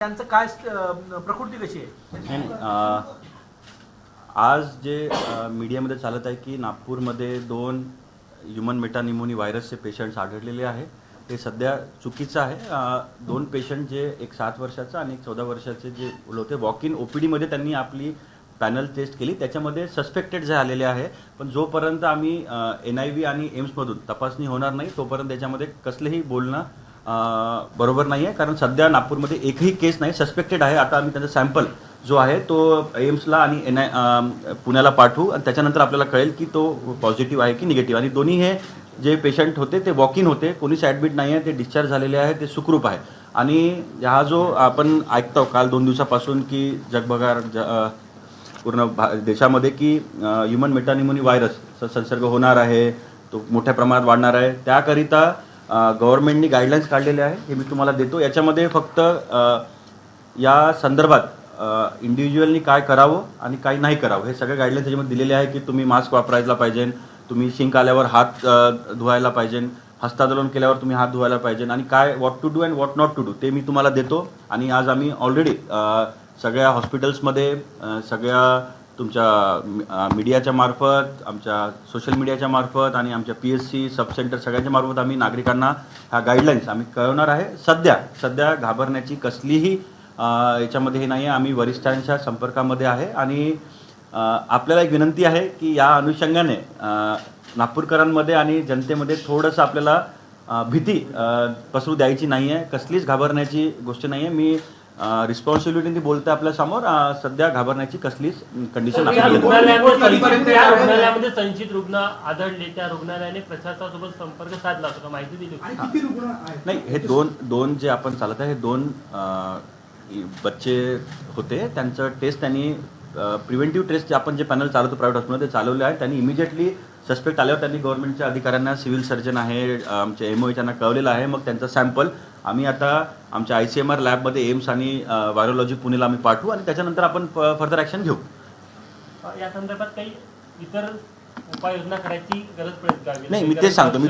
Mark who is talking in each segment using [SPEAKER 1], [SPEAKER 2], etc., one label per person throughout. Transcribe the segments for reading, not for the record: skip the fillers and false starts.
[SPEAKER 1] त्यांचं काय प्रकृती कशी आहे?
[SPEAKER 2] आज जे मीडियामध्ये चालत आहे की नागपूरमध्ये 2 ह्यूमन मेटानिमोनी व्हायरसचे पेशंट्स आढळलेले आहे, ते सध्या चुकीचं आहे. 2 पेशंट जे एक 7 वर्षाचा आणि एक 14 वर्षाचे जे होते, वॉक इन OPDमध्ये त्यांनी आपली पॅनल टेस्ट केली, त्याच्यामध्ये सस्पेक्टेड जे आलेले आहे. पण जोपर्यंत आम्ही NIV आणि एम्समधून तपासणी होणार नाही तोपर्यंत त्याच्यामध्ये कसलेही बोलणं बरोबर नाही आहे. कारण सध्या नागपूरमध्ये एकही केस नाही, सस्पेक्टेड आहे. आता आम्ही त्यांचा सॅम्पल जो आहे तो एम्सला आणि पुण्याला पाठवू आणि त्याच्यानंतर आपल्याला कळेल की तो पॉझिटिव्ह आहे की निगेटिव्ह. आणि दोन्ही हे जे पेशंट होते ते वॉक इन होते, कोणीच ॲडमिट नाही आहे, ते डिस्चार्ज झालेले आहे, ते सुखरूप आहे. आणि हा जो आपण ऐकतो काल 2 दिवसापासून की जगभरात पूर्ण देशामध्ये की ह्यूमन मेटानिमोनी व्हायरस संसर्ग होणार आहे, तो मोठ्या प्रमाणात वाढणार आहे, त्याकरिता गव्हर्नमेंटनी गाईडलाईन्स काढलेले आहे. हे मी तुम्हाला देतो. याच्यामध्ये फक्त या संदर्भात इंडिव्हिज्युअलनी काय करावं आणि काय नाही करावं हे सगळे गाईडलाईन्स त्याच्यामध्ये दिलेले आहे. की तुम्ही मास्क वापरायला पाहिजे, तुम्ही शिंक आल्यावर हात धुवायला पाहिजे, हस्तांदोलन केल्यावर तुम्ही हात धुवायला पाहिजे, आणि काय what to do and what not to do ते मी तुम्हाला देतो. आणि आज आम्ही ऑलरेडी सगळ्या हॉस्पिटल्समध्ये सगळ्या तुमच्या मीडियाच्या मार्फत, आमच्या सोशल मीडियाच्या मार्फत आणि आमच्या PSC सब सेंटर सगळ्यांच्या मार्फत आम्ही नागरिकांना ह्या गाईडलाईन्स आम्ही कळवणार आहे. सध्या घाबरण्याची कसलीही याच्यामध्ये हे नाही आहे. आम्ही वरिष्ठांच्या संपर्कामध्ये आहे आणि आपल्याला एक विनंती आहे की या अनुषंगाने नागपूरकरांमध्ये आणि जनतेमध्ये थोडंसं आपल्याला भीती पसरू द्यायची नाही आहे. कसलीच घाबरण्याची गोष्ट नाही आहे. मी रिस्पॉन्सिबिलिटीने बोलते आपल्या समोर. सध्या घाबरण्याची कसलीच कंडिशन
[SPEAKER 3] रुग्णालयामध्ये संचित रुग्ण आढळले, त्या रुग्णालयाने प्रशासनासोबत संपर्क साधला होता, माहिती दिली
[SPEAKER 2] नाही. हे दोन जे आपण चालत आहे, हे 2 बच्चे होते. त्यांचं टेस्ट त्यांनी प्रिव्हेंटिव्ह टेस्ट आपण जे पॅनल चालवतो प्रायव्हेट हॉस्पिटलमध्ये ते चालवले आहे. त्यांनी इमिजिएटली सस्पेक्ट आल्यावर त्यांनी गव्हर्नमेंटच्या अधिकाऱ्यांना, सिव्हिल सर्जन आहे, आमचे MOH यांना कळवलेलं आहे. मग त्यांचा सॅम्पल आम्ही आता आमच्या ICMR लॅबमध्ये एम्स आणि व्हायरोलॉजी पुणेला आम्ही पाठवू आणि त्याच्यानंतर आपण फर्दर ॲक्शन घेऊ.
[SPEAKER 3] या संदर्भात काही इतर उपाययोजना करायची गरज पडेल का?
[SPEAKER 2] नाही, मी तेच सांगतो. मी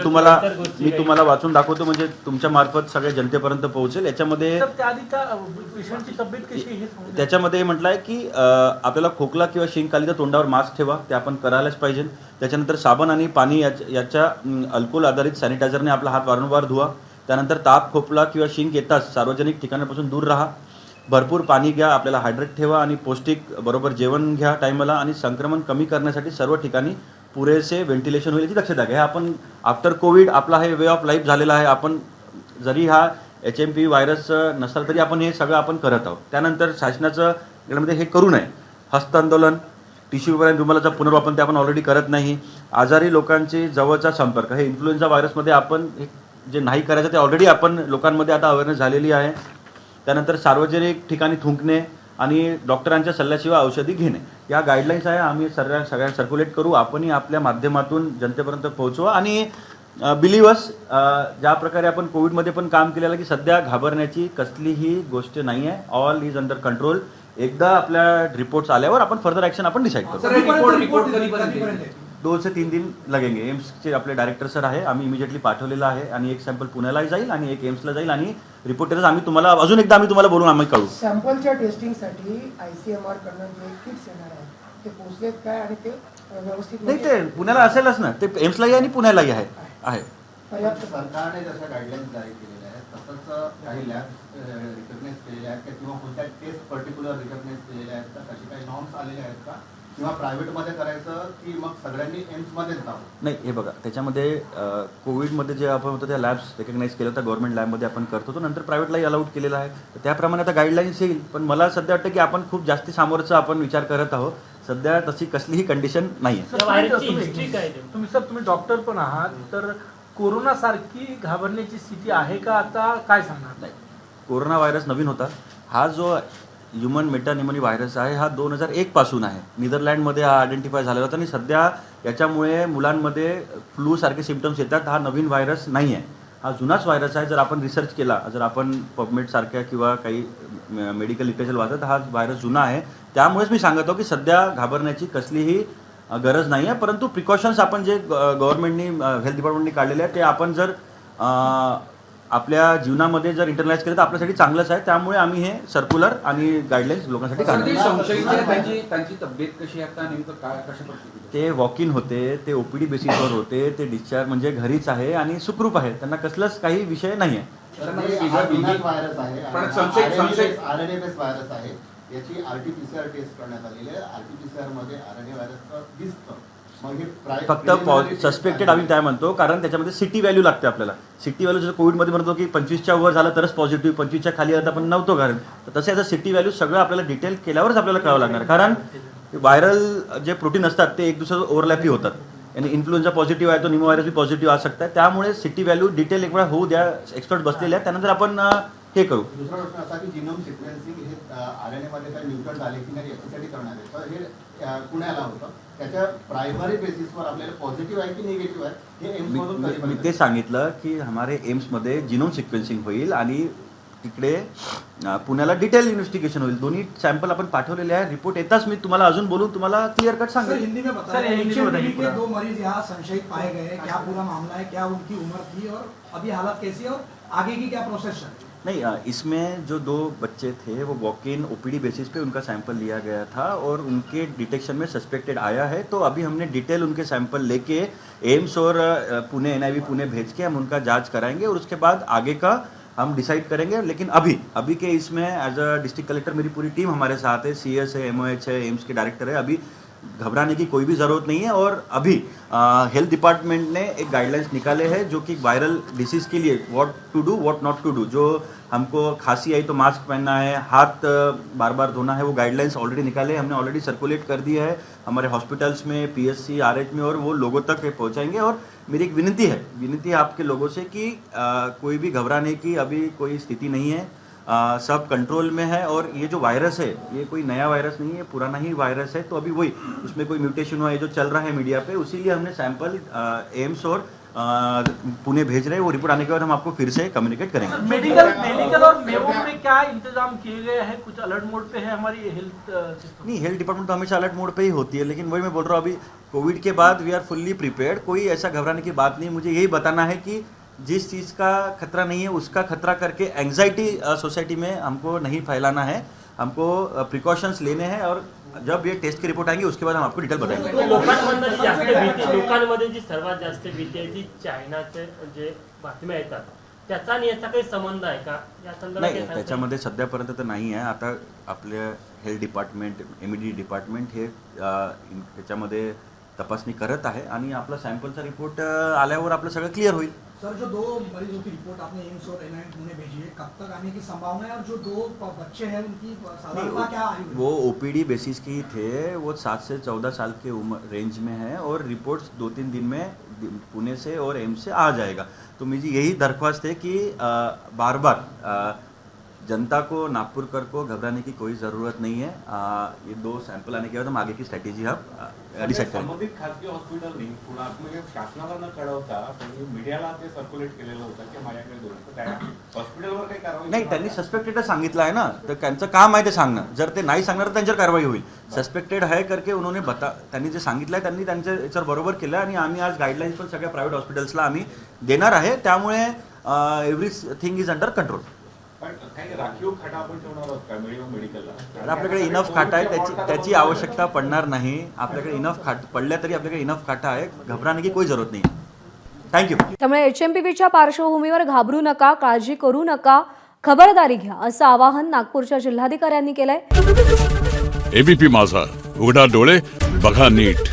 [SPEAKER 2] तुम्हाला वाचून दाखवतो, म्हणजे तुमच्या मार्फत सगळ्या जनतेपर्यंत पोहोचेल. याच्यामध्ये
[SPEAKER 1] पेशंटची तब्येत कशी आहे
[SPEAKER 2] त्याच्यामध्ये म्हटलं आहे की आपल्याला खोकला किंवा शिंक आली तर तोंडावर मास्क ठेवा, ते आपण करायलाच पाहिजे. त्याच्यानंतर साबण आणि पाणी याच्या अल्कोहोल आधारित सॅनिटायझरने आपला हात वारंवार धुवा. त्यानंतर ताप, खोकला किंवा शिंक येताच सार्वजनिक ठिकाणापासून दूर राहा. भरपूर पाणी घ्या, आपल्याला हायड्रेट ठेवा आणि पौष्टिक बरोबर जेवण घ्या टायमाला. आणि संक्रमण कमी करण्यासाठी सर्व ठिकाणी पुरेसे व्हेंटिलेशन होईल याची दक्षता घ्या. हे आपण आफ्टर कोविड आपला हे वे ऑफ लाईफ झालेला आहे. आपण जरी हा HMP व्हायरस नसला तरी आपण हे सगळं आपण करत आहोत. त्यानंतर शासनाचं यामध्ये हे करू नये. हस्तांदोलन, टिश्यू पेपर, रुमालाचा पुनर्वापर ते आपण ऑलरेडी करत नाही. आजारी लोकांची जवळचा संपर्क, हे इन्फ्लुएन्झा व्हायरसमध्ये आपण जे नाही करायचं ते ऑलरेडी आपण लोकांमध्ये आता अवेअरनेस झालेली आहे. त्यानंतर सार्वजनिक ठिकाणी थुंकणे आणि डॉक्टरांच्या सल्ल्याशिवाय औषधी घेणे, या गाईडलाईन्स आहे. आम्ही सगळ्यांना सर्क्युलेट करू, आपणही आपल्या माध्यमातून जनतेपर्यंत पोहोचवा. आणि बिलिव्हर्स, ज्या प्रकारे आपण कोविडमध्ये पण काम केलेलं की सध्या घाबरण्याची कसलीही गोष्ट नाही आहे. All is under control. एकदा आपल्या रिपोर्ट्स आल्यावर आपण फर्दर ॲक्शन आपण डिसाईड करू. 2 से 3 दिन लगेंगे. एम्सचे आपले डायरेक्टर सर आहे, आम्ही इमिजिएटली पाठवलेलं आहे. आणि एक सॅम्पल पुण्याला जाईल आणि एक एम्सला जाईल. आणि रिपोर्ट आम्ही तुम्हाला अजून एकदा बोलून आम्ही कळू.
[SPEAKER 4] सॅम्पलच्या टेस्टिंगसाठी ICMR कडनं जे किट्स येणार आहे ते पोहोचलेत काय आणि ते व्यवस्थित
[SPEAKER 2] नाही, ते पुण्याला असेलच ना, ते एम्सलाही आणि पुण्यालाही आहे.
[SPEAKER 5] सरकारने जशा गाईडलाईन्स जारी केलेल्या आहेत तसंच काही लॅब रिकग्नाइज केलेल्या आहेत किंवा कोणत्या टेस्ट पर्टिक्युलर रिकग्नाइज केलेल्या आहेत का? तशी काही नॉर्म्स आलेल्या आहेत का? किंवा प्रायव्हेटमध्ये करायचं की मग सगळ्यांनी एम्समध्येच जावं?
[SPEAKER 2] नाही, हे बघा, त्याच्यामध्ये कोविडमध्ये जे आपण होतं त्या लॅब्स रिकग्नाइज केलं होतं, गव्हर्नमेंट लॅबमध्ये आपण करत होतो, नंतर प्रायव्हेटलाही अलाउड केलेलं आहे. तर त्याप्रमाणे आता गाईडलाईन्स येईल. पण मला सध्या वाटतं की आपण खूप जास्ती सामोरचं आपण विचार करत आहोत. सध्या तशी कसलीही कंडिशन नाही आहे.
[SPEAKER 1] तुम्ही डॉक्टर पण आहात, तर कोरोना सारखी घाबरण्याची स्थिती आहे का आता, काय सांगणार?
[SPEAKER 2] नाही, कोरोना व्हायरस नवीन होता. हा जो ह्यूमन मेटानिमोनी व्हायरस आहे हा 2001 पासून आहे. नेदरलँडमध्ये हा आयडेंटिफाय झालेला होता आणि सध्या याच्यामुळे मुलांमध्ये फ्लू सारखे सिम्पटम्स येतात. हा नवीन व्हायरस नाही आहे, हा जुनाच व्हायरस आहे. जर आपण रिसर्च केला, जर आपण पबमेड सारख्या किंवा काही मेडिकल लिटरेचर वाचत, हा व्हायरस जुना आहे. त्यामुळेच मी सांगतो की सध्या घाबरण्याची कसलीही गरज नाही आहे. परंतु प्रिकॉशन्स आपण जे गव्हर्नमेंटनी, हेल्थ डिपार्टमेंटनी काढलेले आहे ते आपण जर आपल्या जीवनामध्ये जर इंटरनलाइज केलं तर आपल्यासाठी चांगलंच आहे. त्यामुळे आम्ही हे सर्क्युलर आणि गाईडलाईन्स लोकांसाठी
[SPEAKER 6] सर, जे
[SPEAKER 2] काढतो.
[SPEAKER 6] संशयित आहे त्यांची तब्येत कशी आहे आता, नेमकं काय कशा परिस्थितीत आहे?
[SPEAKER 2] ते वॉक इन होते, ते ओपीडी बेसिसवर होते, ते डिस्चार्ज म्हणजे घरीच आहे आणि सुखरूप आहे, त्यांना कसलंच काही विषय नाही आहे.
[SPEAKER 5] व्हायरस आहे
[SPEAKER 6] पण संशयित
[SPEAKER 5] आरएनए बेस व्हायरस आहे. याची RT-PCR टेस्ट करण्यात आलेली आहे. RT-PCR मध्ये आरएनए व्हायरस दिसतं. मग हे
[SPEAKER 2] फक्त सस्पेक्टेड आम्ही काय म्हणतो, कारण त्याच्यामध्ये सिटी व्हॅल्यू लागते आपल्याला. सिटी व्हॅल्यू जसं कोविडमध्ये म्हणतो की 25च्या वर झालं तरच पॉझिटिव्ह, 25च्या खाली आता आपण नव्हतो कारण. तर तसे याचा सिटी व्हॅल्यू सगळं आपल्याला डिटेल केल्यावरच आपल्याला कळावं लागणार. कारण व्हायरल जे प्रोटीन असतात ते एक दुसऱ्यावर ओव्हरलॅपी होतात. आणि इन्फ्लुएन्झा पॉझिटिव्ह आहे तो निमो व्हायरस बी पॉझिटिव्ह असू शकता. त्यामुळे सिटी व्हॅल्यू डिटेल एक वेळा होऊ द्या, एक्सपर्ट बसलेले आहेत, त्यानंतर आपण हे करू.
[SPEAKER 5] दुसरा प्रश्न असा की जिनोम सिक्वेन्सिंग हे आरएनए मध्ये काही म्युटंट आले की नाही याच्यासाठी करणार आहे. तर हे पुण्याला होतं. त्याच्या प्रायमरी बेसिसवर आपल्याला पॉझिटिव्ह आहे की निगेटिव्ह आहे हे एम्स मधून कधी
[SPEAKER 2] मी ते सांगितलं की हमारे एम्समध्ये जिनोम सिक्वेन्सिंग होईल आणि तिकडे पुण्याला डिटेल इन्व्हेस्टिगेशन होईल. दोन्ही सॅम्पल आपण पाठवलेले आहे. रिपोर्ट येताच मी तुम्हाला अजून बोलून तुम्हाला क्लिअर कट
[SPEAKER 7] सर
[SPEAKER 2] सांगेल.
[SPEAKER 7] हिंदी में
[SPEAKER 1] सर, हिंदी में बताइए
[SPEAKER 7] के
[SPEAKER 1] पूरा।
[SPEAKER 7] 2 मरीज यहाँ संशयित पाए गए, क्या पूरा मामला है, क्या उनकी उम्र थी और अभी हालत कैसी है और आगे की क्या प्रोसेस है?
[SPEAKER 2] नहीं, इसमें जो 2 बच्चे थे वो वॉक इन ओपीडी बेसिस पे उनका सैंपल लिया गया था और उनके डिटेक्शन में सस्पेक्टेड आया है. तो अभी हमने डिटेल उनके सैंपल लेके एम्स और पुणे NIV पुणे भेज के हम उनका जांच कराएंगे और उसके बाद आगे का हम डिसाइड करेंगे. लेकिन अभी के इसमें एज अ डिस्ट्रिक्ट कलेक्टर मेरी पूरी टीम हमारे साथ है, CS है, MOH है, एम्स के डायरेक्टर है. अभी घबराने की कोई भी ज़रूरत नहीं है. और अभी हेल्थ डिपार्टमेंट ने एक गाइडलाइंस निकाले हैं जो कि वायरल डिसीज़ के लिए what to do what not to do. जो हमको खांसी आई तो मास्क पहनना है, हाथ बार बार धोना है, वो गाइडलाइंस ऑलरेडी निकाले, हमने ऑलरेडी सर्कुलेट कर दिया है हमारे हॉस्पिटल्स में, PSC RH में, और वो लोगों तक ये पहुंचाएंगे. और मेरी एक विनती है आपके लोगों से कि कोई भी घबराने की अभी कोई स्थिति नहीं है. सब कंट्रोल में है. और ये जो वायरस है ये कोई नया वायरस नहीं है, पुराना ही वायरस है. तो अभी वही उसमें कोई म्यूटेशन हुआ है जो चल रहा है मीडिया पे, उसीलिए हमने सैंपल एम्स और पुणे भेज रहे हैं. वो रिपोर्ट आने के बाद हम आपको फिर से कम्युनिकेट करेंगे.
[SPEAKER 1] मेडिकल और मेमो में क्या इंतजाम किए गए हैं? कुछ अलर्ट मोड पे है हमारी हेल्थ सिस्टम?
[SPEAKER 2] नहीं, हेल्थ डिपार्टमेंट तो हमेशा अलर्ट मोड पे ही होती है, लेकिन वही मैं बोल रहा हूँ अभी कोविड के बाद वी आर फुल्ली प्रिपेयर्ड. कोई ऐसा घबराने की बात नहीं. मुझे यही बताना है कि जिस चीज़ का खतरा नहीं है उसका खतरा करके एंग्जाइटी सोसाइटी में हमको नहीं फैलाना है. हमको प्रिकॉशंस लेने हैं और जब ये टेस्ट की रिपोर्ट आएंगी उसके बाद हम आपको डिटेल बताएंगे.
[SPEAKER 3] लोकांमध्ये जी सर्वात जास्त भीती आहे ती चायनाचे जे बातम्या येतात त्याचा आणि याचा काही संबंध आहे का या संदर्भात?
[SPEAKER 2] नाही, त्याच्यामध्ये सध्यापर्यंत तर नाही आहे. आता आपल्या हेल्थ डिपार्टमेंट MED डिपार्टमेंट हे त्याच्यामध्ये तपासणी करत आहे आणि आपला सॅम्पलचा रिपोर्ट आल्यावर आपलं सगळं क्लिअर होईल.
[SPEAKER 7] सर जो 2 मरीजों की रिपोर्ट आपने एम्स और NIV पुणे भेजी है, कब तक आने की संभावना है और जो 2 बच्चे हैं उनकी साधारणता क्या आयु है?
[SPEAKER 2] वो OPD बेसिस की थे, वो 7 से 14 साल के उम्र रेंज में है और रिपोर्ट्स 2-3 दिन में पुणे से और एम्स से आ जाएगा. तो मेरी यही दरख्वास्त है कि बार बार जनता को, नागपुरकर को घबराने की कोई ज़रूरत नहीं है. ये 2 सैंपल आने के बाद हम आगे की स्ट्रॅटेजी हम डिसाईड करेंगे.
[SPEAKER 8] संबंधित खासगी हॉस्पिटलनी पुण्यात शासनाला न कळवता त्यांनी मीडियाला ते सर्क्युलेट केलेलं होतं की माझ्याकडे 2 तर त्या हॉस्पिटलवर काही कारवाई
[SPEAKER 2] नाही, त्यांनी सस्पेक्टेड सांगितलं आहे ना, तर त्यांचं काम आहे ते सांगणं. जर ते नाही सांगणार तर त्यांच्यावर कारवाई होईल. सस्पेक्टेड है करके उन्होंने त्यांनी जे सांगितलं आहे त्यांनी त्यांच्या याच्यावर बरोबर केलं आणि आम्ही आज गाईडलाईन्स पण सगळ्या प्रायव्हेट हॉस्पिटल्सला आम्ही देणार आहे. त्यामुळे एव्हरीथिंग इज अंडर कंट्रोल.
[SPEAKER 8] पण काही राखीव खाटा आपण ठेवणार आहोत का मेडिकलला?
[SPEAKER 2] तर आपल्याकडे इनफ खाटा आहे, त्याची आवश्यकता पडणार नाही. आपल्याकडे इनफ खाट पडल्या तरी आपल्याकडे इनफ खाटा आहे. घबराने की कोई जरूरत नाही. थँक्यू.
[SPEAKER 9] त्यामुळे HMPVच्या पार्श्वभूमीवर घाबरू नका, काळजी करू नका, खबरदारी घ्या असं आवाहन नागपूरच्या जिल्हाधिकाऱ्यांनी केलंय.
[SPEAKER 10] ABP माझा, उघडा डोळे बघा नीट.